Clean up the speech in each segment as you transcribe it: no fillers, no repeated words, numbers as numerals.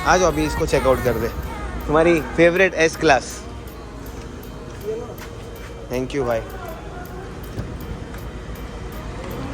आ जाओ अभी इसको चेकआउट कर दे। तुम्हारी favourite S class. Thank you भाई।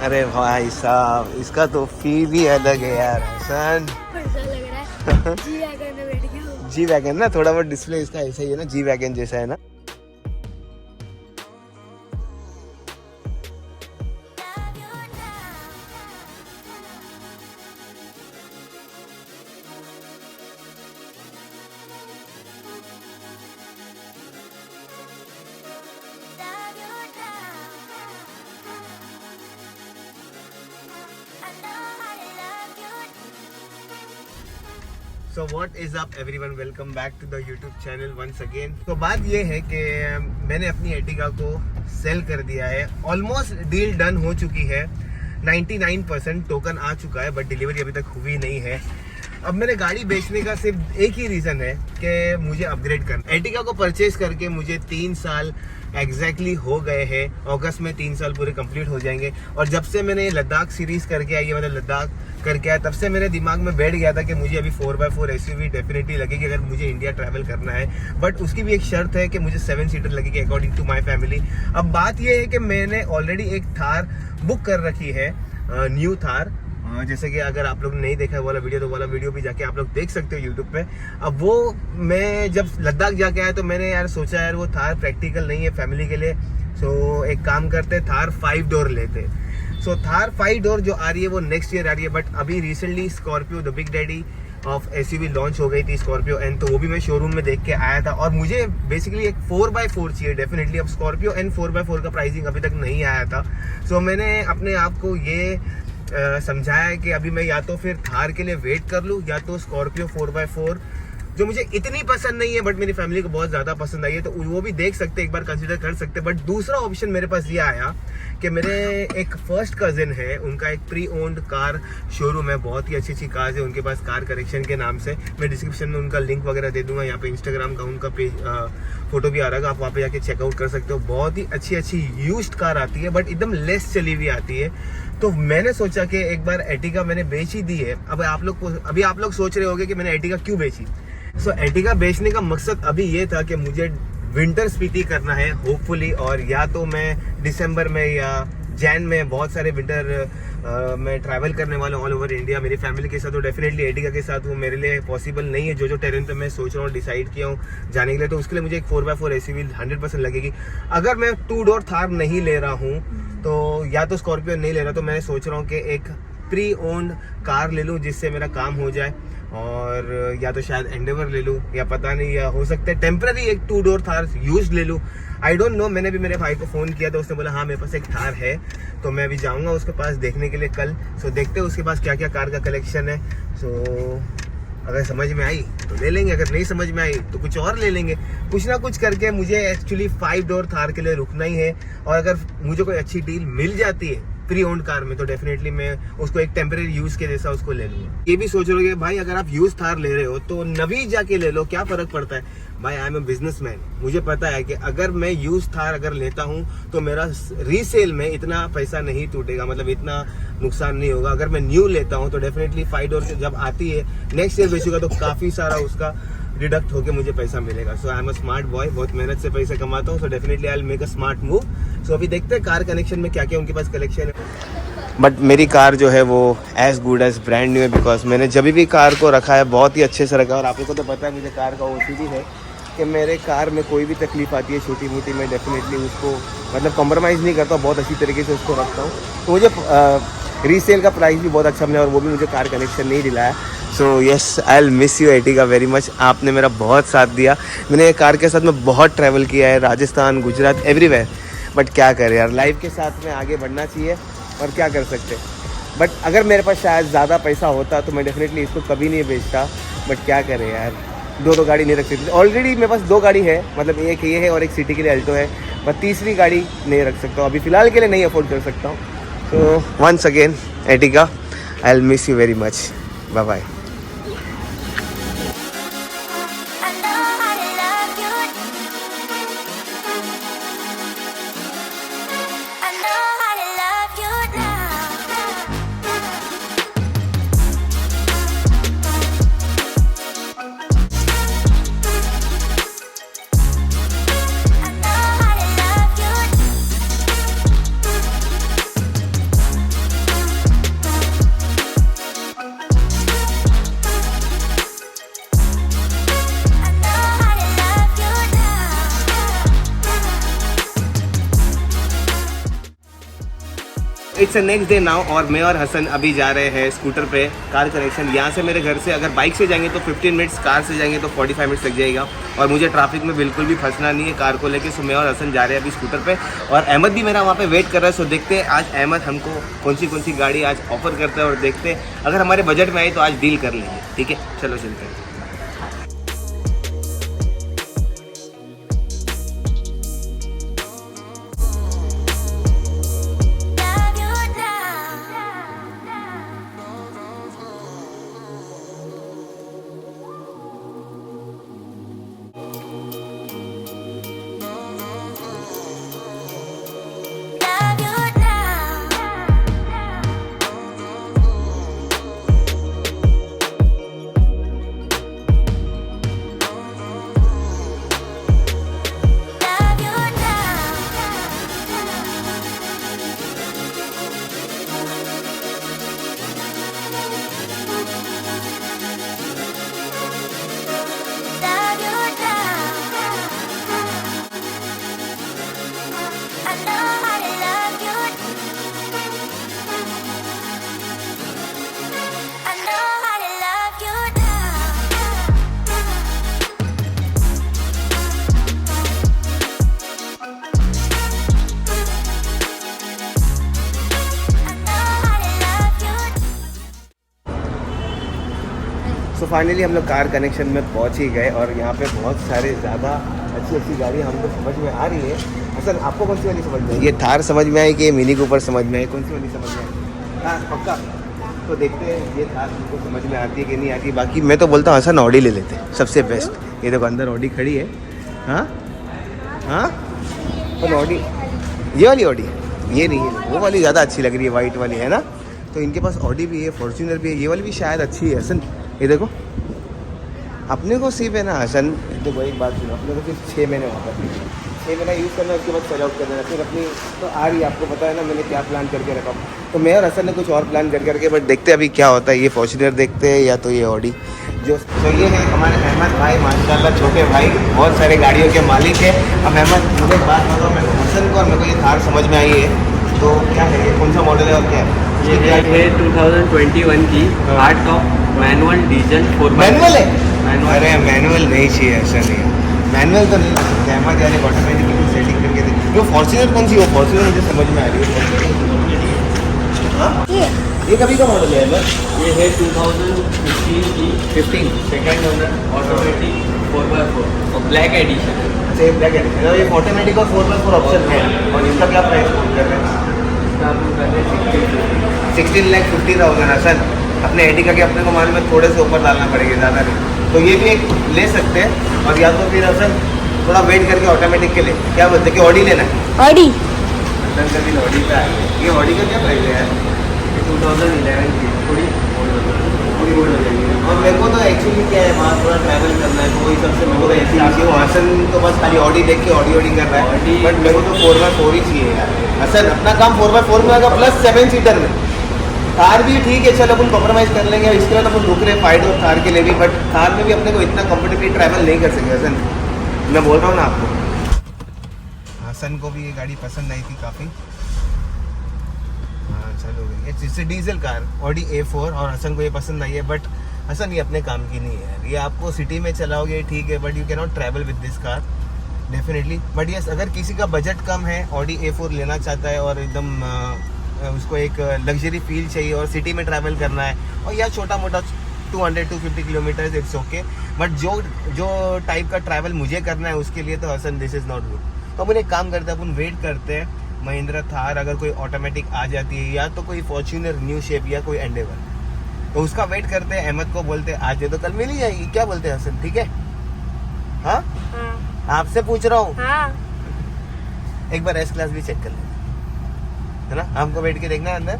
अरे भाई साहब इसका तो फील ही अलग है यार हसन। ऐसा लग रहा है जी वैगन में बैठ गया हूँ। जी वैगन ना, थोड़ा बहुत डिस्प्ले इसका ऐसा ही है ना, जी वैगन जैसा है ना। So what is up everyone, welcome back to the YouTube channel once again. तो बात ये है कि मैंने अपनी एर्टिगा को सेल कर दिया है। ऑलमोस्ट डील डन हो चुकी है, 99% टोकन आ चुका है, बट डिलीवरी अभी तक हुई नहीं है। अब मैंने गाड़ी बेचने का सिर्फ एक ही रीज़न है कि मुझे अपग्रेड करना। एर्टिगा को परचेज करके मुझे 3 साल एग्जैक्टली हो गए हैं। अगस्त में 3 साल पूरे कंप्लीट हो जाएंगे। और जब से मैंने लद्दाख सीरीज़ करके आई है, मतलब लद्दाख करके आया, तब से मेरे दिमाग में बैठ गया था कि मुझे अभी 4x4 एसयूवी डेफिनेटली लगेगी अगर मुझे इंडिया ट्रैवल करना है। बट उसकी भी एक शर्त है कि मुझे 7 सीटर लगेगी अकॉर्डिंग टू माई फैमिली। अब बात यह है कि मैंने ऑलरेडी एक थार बुक कर रखी है, न्यू थार। जैसे कि अगर आप लोग ने नहीं देखा वाला वीडियो, तो वाला वीडियो भी जाके आप लोग देख सकते हो यूट्यूब पे। अब वो मैं जब लद्दाख जाके आया तो मैंने यार सोचा यार वो थार प्रैक्टिकल नहीं है फैमिली के लिए। सो एक काम करते, थार 5 डोर लेते। सो थार 5 डोर जो आ रही है वो नेक्स्ट ईयर आ रही है। बट अभी recently Scorpio the big daddy of SUV launch हो गई थी, स्कॉर्पियो एन। तो वो भी मैं शोरूम में देख के आया था और मुझे बेसिकली एक 4x4 चाहिए डेफिनेटली। अब स्कॉर्पियो एन 4x4 का प्राइसिंग अभी तक नहीं आया था। सो मैंने अपने आप को ये समझाया है कि अभी मैं या तो फिर थार के लिए वेट कर लूँ या तो स्कॉर्पियो 4x4 जो मुझे इतनी पसंद नहीं है बट मेरी फैमिली को बहुत ज़्यादा पसंद आई है, तो वो भी देख सकते, एक बार कंसिडर कर सकते। बट दूसरा ऑप्शन मेरे पास ये आया कि मेरे एक फर्स्ट कज़न है, उनका एक प्री ओन्ड कार शोरूम है, बहुत ही अच्छी अच्छी कार्स है उनके पास, कार करेक्शन के नाम से। मैं डिस्क्रिप्शन में उनका लिंक वगैरह दे दूंगा। यहाँ पे इंस्टाग्राम का उनका पेज फोटो भी आ रहा है, आप वहाँ पे जाके चेकआउट कर सकते हो। बहुत ही अच्छी अच्छी यूज्ड कार आती है बट एकदम लेस चली हुई आती है। तो मैंने सोचा कि एक बार एर्टिगा मैंने बेच ही दी है। अब आप लोग सोच रहे होंगे कि मैंने एर्टिगा क्यों बेची। सो एर्टिगा बेचने का मकसद अभी ये था कि मुझे विंटर स्पीति करना है होपफुली, और या तो मैं दिसंबर में या जैन में बहुत सारे विंटर में ट्रैवल करने वाला हूँ ऑल ओवर इंडिया मेरी फैमिली के साथ। तो डेफिनेटली एर्टिगा के साथ वो मेरे लिए पॉसिबल नहीं है। जो टेरेन पे मैं सोच रहा हूँ, डिसाइड किया हूँ जाने के लिए, तो उसके लिए मुझे एक 4x4 एसयूवी 100% लगेगी। अगर मैं 2 डोर थार नहीं ले रहा हूँ तो या तो स्कॉर्पियो नहीं ले रहा, तो मैं सोच रहा हूँ कि एक प्री ओन्ड कार ले लूँ जिससे मेरा काम हो जाए, और या तो शायद एंडेवर ले लूँ या पता नहीं, या हो सकता है टेम्पररी एक 2 डोर थार यूज ले लूँ। I don't know. मैंने भी मेरे भाई को फ़ोन किया तो उसने बोला हाँ मेरे पास एक थार है, तो मैं अभी जाऊँगा उसके पास देखने के लिए कल। सो देखते हैं उसके पास क्या क्या कार का कलेक्शन है। सो अगर समझ में आई तो ले लेंगे, अगर नहीं समझ में आई तो कुछ और ले लेंगे। कुछ ना कुछ करके मुझे एक्चुअली 5 डोर थार के लिए रुकना ही है। और अगर मुझे कोई अच्छी डील मिल जाती है प्री ओन्ड कार में तो डेफिनेटली मैं उसको एक टेम्परेरी यूज के जैसा उसको ले लूँगा। ये भी सोच रहे हो भाई अगर आप यूज थार ले रहे हो तो नवी जाके ले लो, क्या फर्क पड़ता है। भाई आई एम ए बिजनेसमैन, मुझे पता है कि अगर मैं यूज थार अगर लेता हूँ तो मेरा रीसेल में इतना पैसा नहीं टूटेगा, मतलब इतना नुकसान नहीं होगा। अगर मैं न्यू लेता हूँ तो डेफिनेटली 5 डोर से जब आती है नेक्स्ट ईयर बेचूंगा तो काफ़ी सारा उसका डिडक्ट होके मुझे पैसा मिलेगा। So I am a smart boy, बहुत मेहनत से पैसा कमाता हूँ। So definitely I will make a smart move. So अभी देखते हैं कार कनेक्शन में क्या क्या उनके पास कलेक्शन है। बट मेरी कार जो है वो as good as brand new है, बिकॉज मैंने जब भी कार को रखा है बहुत ही अच्छे से रखा है। और आप लोगों को तो पता है मुझे कार का OCD है कि मेरे कार में कोई भी तकलीफ आती है छोटी मोटी, मैं डेफिनेटली उसको मतलब कॉम्प्रोमाइज़ नहीं करता, बहुत अच्छी तरीके से उसको रखता हूँ। तो मुझे रीसेल का प्राइस भी बहुत अच्छा मिला और वो भी मुझे कार कनेक्शन नहीं दिलाया। So yes I will miss you Ertiga very much. आपने मेरा बहुत साथ दिया। मैंने कार के साथ में बहुत ट्रैवल किया है, राजस्थान, गुजरात, एवरीवेयर। बट क्या करें यार, लाइफ के साथ में आगे बढ़ना चाहिए और क्या कर सकते। बट अगर मेरे पास शायद ज़्यादा पैसा होता तो मैं डेफिनेटली इसको कभी नहीं बेचता। बट क्या करें यार, दो गाड़ी नहीं रख सकती। ऑलरेडी मेरे पास 2 गाड़ी है, मतलब एक ये है और एक सिटी के लिए अल्टो है। मैं तीसरी गाड़ी नहीं रख सकता हूँ, अभी फ़िलहाल के लिए नहीं अफोर्ड कर सकता हूँ। So once again Ertiga, I will miss you very much. Bye bye. It's a next day now और मैं और हसन अभी जा रहे हैं स्कूटर पे कार कनेक्शन। यहाँ से मेरे घर से अगर बाइक से जाएंगे तो 15 मिनट्स, कार से जाएंगे तो 45 मिनट्स लग जाएगा और मुझे ट्रैफिक में बिल्कुल भी फंसना नहीं है कार को लेके। सो मैं और हसन जा रहे हैं अभी स्कूटर पे और अहमद भी मेरा वहाँ पे वेट कर रहा है। सो देखते हैं आज अहमद हमको कौन सी गाड़ी आज ऑफर करता है और देखते हैं अगर हमारे बजट में आई तो आज डील कर लेंगे। ठीक है, चलो चलते हैं। सो फाइनली हम लोग कार कनेक्शन में पहुंच ही गए और यहाँ पे बहुत सारे ज़्यादा अच्छी गाड़ी हमको समझ में आ रही है। असल आपको कौन सी वाली समझ में आई? ये थार समझ में आई कि मिनी कूपर समझ में आई? कौन सी वाली समझ में आई? हाँ पक्का। तो देखते हैं ये थार हमको समझ में आती है कि नहीं आती। बाकी मैं तो बोलता हूँ हसन ऑडी ले लेते हैं, सबसे बेस्ट। ये देखो अंदर ऑडी खड़ी है। हाँ हाँ पर ऑडी, ये वाली ऑडी, ये नहीं है, वो वाली ज़्यादा अच्छी लग रही है, वाइट वाली है ना। तो इनके पास ऑडी भी है, फॉर्च्यूनर भी है, ये वाली भी शायद अच्छी है। हसन ये देखो अपने को सिर्फ है ना हसन, देखो एक बात सुनो, अपने को सिर्फ 6 महीने वहाँ पर 6 महीना यूज़ करना है, उसके बाद सेल आउट करना है। फिर अपनी तो आ रही है, आपको पता है ना मैंने क्या प्लान करके रखा। तो मैं और हसन ने कुछ और प्लान करके, बट देखते हैं अभी क्या होता है। ये फॉर्च्यूनर देखते हैं या तो ये ऑडी जो। तो ये है हमारे अहमद भाई, माशाल्लाह छोटे भाई, बहुत सारे गाड़ियों के मालिक है। अब अहमद मुझे बात बताओ, मैं हसन को और मेरे को ये थार समझ में आई है, तो क्या है ये, कौन सा मॉडल है और क्या है? ये है 2021 की hard top manual diesel 4x4। Manual है? अरे मैनुअल नहीं चाहिए, ऐसा नहीं, मैनुअल तो नहीं सकते। अहमद यार ऑटोमेटिकली सेटिंग करके दे। वो फॉर्च्यूनर कौन सी, वो फॉर्च्यूनर मुझे समझ में आ रही है। हाँ ये कभी का मॉडल है? ये है 2015 की 15 सेकेंड ओनर ऑटोमेटिक 4x4 और ब्लैक एडिशन। से ब्लैक है, ये ऑटोमेटिक और 4x4 ऑप्शन है। और इसका क्या प्राइस कर रहे हैं? इसका आप लोग कर रहे हैं 16,50,000। असल अपने एटिका के अपने को मालूम है थोड़े से ऊपर डालना पड़ेगा, ज़्यादा नहीं। तो ये भी एक ले सकते हैं और या तो फिर असल थोड़ा वेट करके ऑटोमेटिक के लिए क्या बोलते हैं कि ऑडी लेना है? ऑडी अंदर का भी ऑडी का है। ये ऑडी का क्या प्राइस है यार? 2011 की थोड़ी पूरी हो जाएगी। और मेरे को तो एक्चुअली क्या है, वहाँ थोड़ा ट्रैवल करना है, तो वही सबसे मेरे को तो ऐसी आती है। वो हसन तो बस खाली ऑडी देख के ऑडी कर रहा है, बट मेरे को तो 4x4 ही चाहिए यार। हसन अपना काम 4x4 में आएगा, प्लस 7 सीटर में। थार भी ठीक है, चलो अपन कॉम्प्रोमाइज़ कर लेंगे, इसके बाद अपन रुक रहे फाइड और थार के लिए भी, बट थार में भी अपने को इतना कंफर्टेबली ट्रैवल नहीं कर सकते। हसन मैं बोल रहा हूँ ना आपको, हसन को भी ये गाड़ी पसंद आई थी काफ़ी। हाँ चलो गई, इससे डीजल कार ऑडी A4 और हसन को ये पसंद आई है। बट हसन ये अपने काम की नहीं है यार, ये आपको सिटी में चलाओगे ठीक है, but you can not travel with this car definitely. But yes अगर किसी का बजट कम है, ऑडी A4 लेना चाहता है और एकदम उसको एक लग्जरी फील चाहिए और सिटी में ट्रैवल करना है, और या छोटा मोटा 200-250 किलोमीटर इट्स ओके। बट जो टाइप का ट्रैवल मुझे करना है उसके लिए तो Hasan this is not good. तो अपन एक काम करते हैं, अपन वेट करते हैं महिंद्रा थार अगर कोई ऑटोमेटिक आ जाती है, या तो कोई फॉर्च्यूनर न्यू शेप या कोई एंडेवर, तो उसका वेट करते हैं। अहमद को बोलते हैं आज तो कल मिल ही जाएगी, क्या बोलते हैं हसन? ठीक है हाँ आपसे पूछ रहा हूँ। हाँ एक बार एस क्लास भी चेक कर लेना है ना, हमको बैठ के देखना अंदर।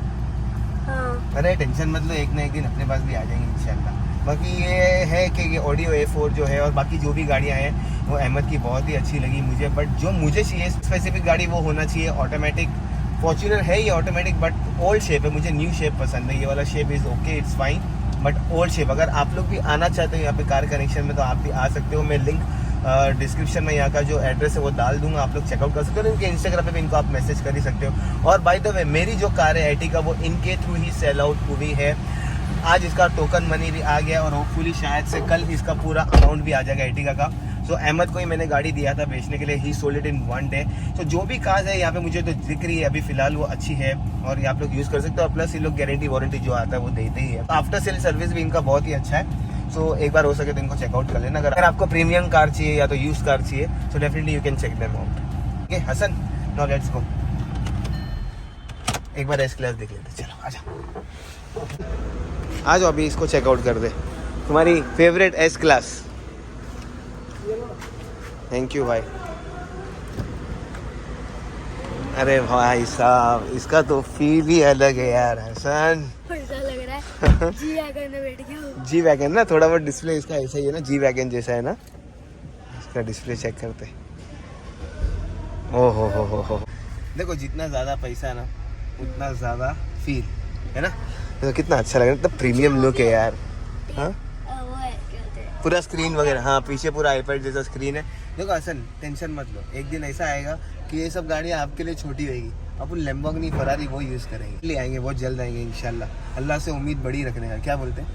हाँ अरे टेंशन मत लो, एक ना एक दिन अपने पास भी आ जाएंगे इंशाल्लाह। बाकी ये है कि ये ऑडियो A4 जो है और बाकी जो भी गाड़ियाँ हैं वो अहमद की बहुत ही अच्छी लगी मुझे। बट जो मुझे चाहिए स्पेसिफिक गाड़ी वो होना चाहिए ऑटोमेटिक। फॉर्च्यूनर है ये ऑटोमेटिक बट ओल्ड शेप है, मुझे न्यू शेप पसंद है। ये वाला shape is okay, it's fine, but old shape. अगर आप लोग भी आना चाहते हो यहाँ पे कार कनेक्शन में तो आप भी आ सकते हो, मैं लिंक डिस्क्रिप्शन में यहाँ का जो एड्रेस है वो डाल दूंगा, आप लोग चेकआउट कर सकते हो। इनके इंस्टाग्राम पे भी इनको आप मैसेज कर ही सकते हो। और बाय द वे मेरी जो कार है एर्टिगा वो इनके थ्रू ही सेल आउट हुई है। आज इसका टोकन मनी भी आ गया और होपफुली शायद से कल इसका पूरा अमाउंट भी आ जाएगा एर्टिगा का। सो अहमद को ही मैंने गाड़ी दिया था बेचने के लिए, ही सोल्ड इट इन 1 डे। तो जो भी कार्स है यहाँ पे मुझे तो दिख रही है अभी फिलहाल वो अच्छी है और ये आप लोग यूज़ कर सकते हो। प्लस ये लोग गारंटी वारंटी जो आता है वो देते ही है। आफ्टर सेल सर्विस भी इनका बहुत ही अच्छा है। सो एक बार हो सके तो इनको चेकआउट कर लेना। अगर आपको प्रीमियम कार चाहिए या तो यूज कार चाहिए so definitely you can check them out. Okay Hasan, now let's go. एक बार एस क्लास देख लेते, चलो आजा आ जाओ, अभी इसको चेकआउट कर दे। तुम्हारी favourite S class. Thank you भाई। अरे भाई साहब इसका तो फील ही अलग है यार हसन। ऐसा लग रहा है जी वैगन में बैठ गया हूँ। जी वैगन ना, थोड़ा बहुत डिस्प्ले इसका ऐसा ही है ना, जी वैगन जैसा है ना। इसका डिस्प्ले चेक करते। ओ हो। देखो जितना ज़्यादा पैसा है ना उतना ज़्यादा फील है ना। तो कितना अच्छा लग रहा है, इतना प्रीमियम लुक है यार। हाँ वो है क्या कहते हैं, पूरा स्क्रीन वगैरह, हाँ पीछे पूरा आईपैड जैसा स्क्रीन है। देखो हसन टेंशन मत लो, एक दिन ऐसा आएगा कि ये सब गाड़ियाँ आपके लिए छोटी रहेगी, अपन लैम्बोर्गिनी फरारी वो यूज़ करेंगे, ले आएंगे बहुत जल्द आएंगे इंशाल्लाह। अल्लाह से उम्मीद बड़ी रखने का, क्या बोलते हैं।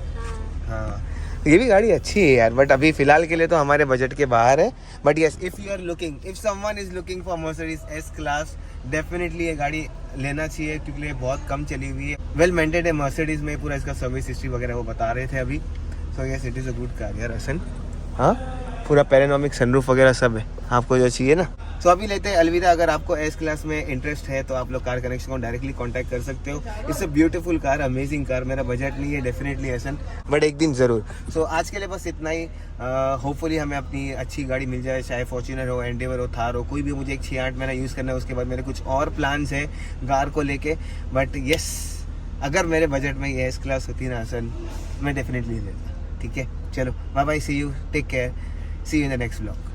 हाँ ये भी गाड़ी अच्छी है यार, बट अभी फिलहाल के लिए तो हमारे बजट के बाहर है। But yes if you are looking, if someone is looking for Mercedes S class, definitely ये गाड़ी लेना चाहिए क्योंकि ये बहुत कम चली हुई है। वेल मेंटेड है मर्सिडीज में, पूरा इसका सर्विस हिस्ट्री वगैरह वो बता रहे थे अभी। So yes it is a good car यार हसन। हाँ पूरा पैनोरामिक सनरूफ वगैरह सब है आपको जो चाहिए ना। तो अभी लेते हैं अलविदा। अगर आपको एस क्लास में इंटरेस्ट है तो आप लोग कार कनेक्शन को डायरेक्टली कांटेक्ट कर सकते हो। It's a beautiful car, amazing car. मेरा बजट नहीं है डेफिनेटली हसन, बट एक दिन ज़रूर। सो आज के लिए बस इतना ही। होपफुली हमें अपनी अच्छी गाड़ी मिल जाए, चाहे फॉर्च्यूनर हो, एंडेवर हो, थार हो, कोई भी। मुझे एक 6-8 महीना यूज़ करना है, उसके बाद मेरे कुछ और प्लान्स हैं कार को लेके। बट येस अगर मेरे बजट में ये एस क्लास होती ना हसन, मैं डेफिनेटली लेता। ठीक है चलो bye bye, see you, take care, see you in the next blog.